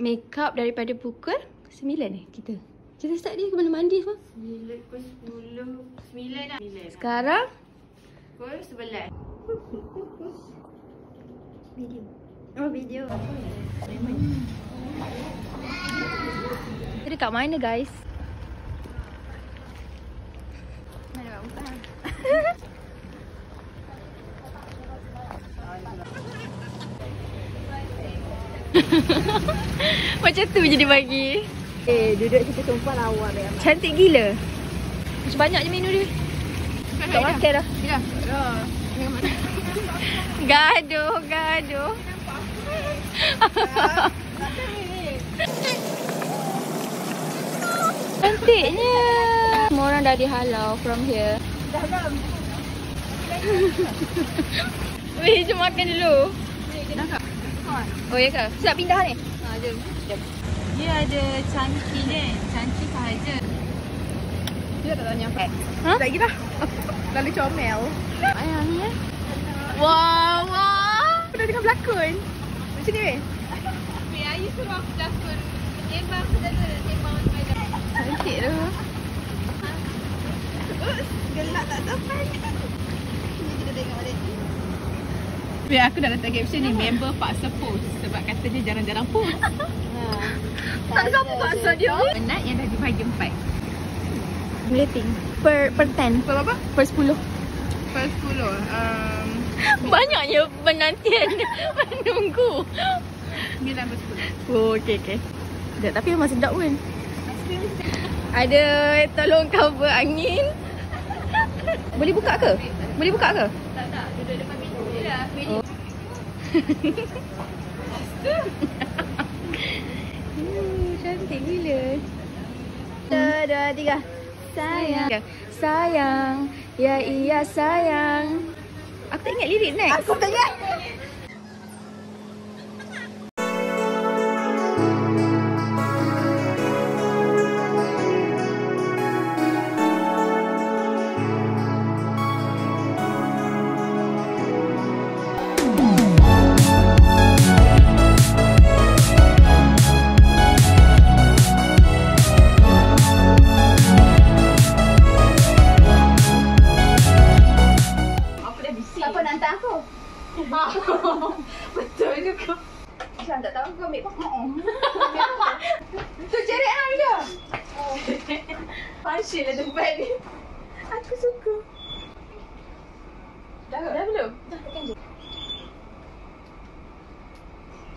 makeup daripada pukul 9 kita. Kita start dia ke mana mandi semua? 9 dah. Sekarang Pukul 11. video. Oh, video. Kita dekat mana guys? Mana nak buka? Macam tu je dia bagi. Duduk situ sumpah lawa dia. Cantik gila. Macam banyak je menu dia. Tak makan dah. Ya. Gaduh. Cantiknya. Semua orang dah dihalau from here. Dalam. Weh, jom makan dulu. Oh ya ke? Siap pindah ni? Jom. Dia ada cantik ni. Cantik sahaja. Dia tak tanya apa. Ha? Tak kira. Lalu comel. Ayah ni Wah. Dah tengah berlakon. Macam ni weh. Ayu suruh aku berlakon. Sembang saja. Sembang macam cantik tu. Gelak tak sopan. Ni kita tengok balik. Biar aku dah letak caption ni, member paksa post sebab katanya jarang-jarang post. Tak ada apa paksa dia. Penat yang dah dibagi 4. Rating per 10. Per apa? Per 10. Per 10. Banyaknya penantian menunggu. 9 per 10. Oh, okey. Sekejap, tapi memang sedap pun. Ada tolong cover angin. Boleh buka ke? Tak. Duduk depan pintu je lah. Oh. Cantik gila. 1, 2, 3. Sayang. Ya iya sayang. Aku tak ingat lirik next. Aku tak ingat. Betul juga. Macam tak tahu kau ambil pakok. Tu ceret lah dia. Passion lah tempat ni. Aku suka. Dah belum? Dah, tekan je.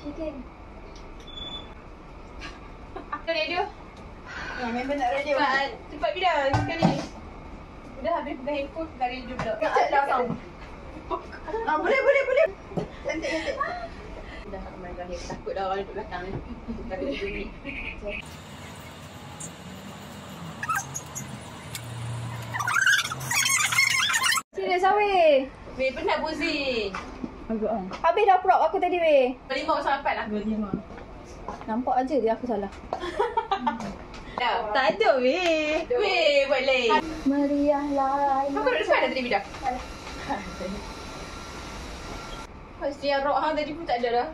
Chicken. Apa radio? Member nak radio. Cepat bidah sekali. Dah habis pegang handphone, pegang radio pula. Kejap dah sound. Boleh. Cantik. Dah main terakhir. Takut dah orang duduk belakang ni. Dah ada bunyi. Serius weh. Weh, penat pusing. Habis dah prop aku tadi weh. 5-8 lah. 25. Nampak aja dia aku salah. Dah. Tak ada weh. Weh, boleh. Meriahlah. Kau duduk depan dah tadi bidah? Pasti yang rock hang tadi pun tak ada dah.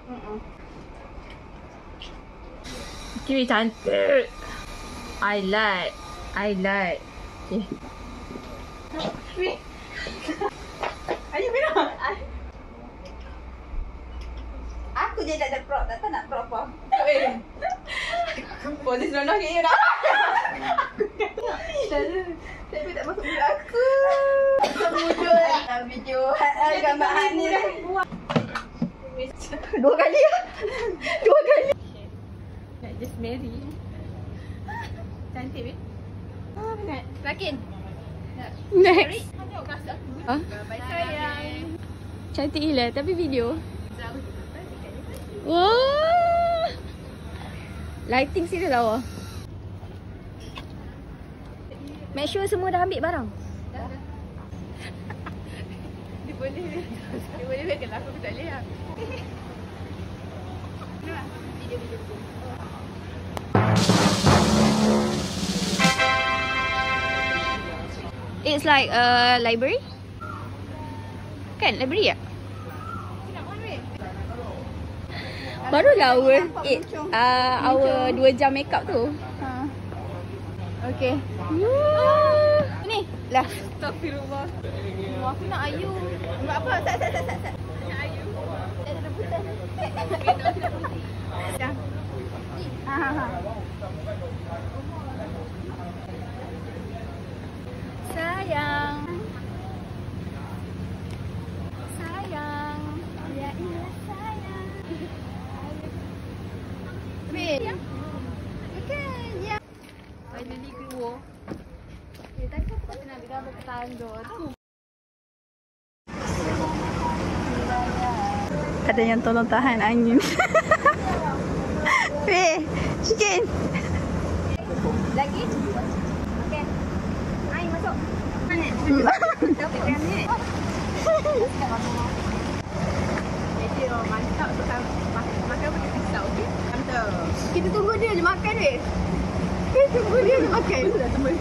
Kiri cantik. I like. Okay. Weh. Ayo Bina. Aku je tak ada prop, tak tahu nak prop apa. Weh. Posisi seronok ke you dah. Tapi tak masuk mulut aku. Muncul video gambar hang ni dah. 2 kali. Nak just marry. Cantik weh. Penat. Rakin. Next. Tengok kasut aku. Ha? Bye sayang. Cantik gila tapi video. Wah. Lighting serius lawa. Make sure semua dah ambil barang. Dia boleh kalau aku tak boleh lah. It's like a library. Kan library ya? Barulah our 2 jam makeup tu. Okay. Ni lah. Astagfirullah. Aku nak Ayu. Buat apa? Sat. Nak Ayu. Tak ada rebutan. Dah. Sayang. Ya ilah sayang. Wait. Okay, ya. Finally keluar. Dia takut tak nak ambil gambar petanda tu. Ada yang tolong tahan angin. Weh, chicken. Lagi? Okay. Ai masuk. Kita pegang ni. Jadi mantap tu kan. Makan pakai pisau okey. Mantap. Kita tunggu dia je makan weh. Kita tunggu dia je makan. Dah tembus.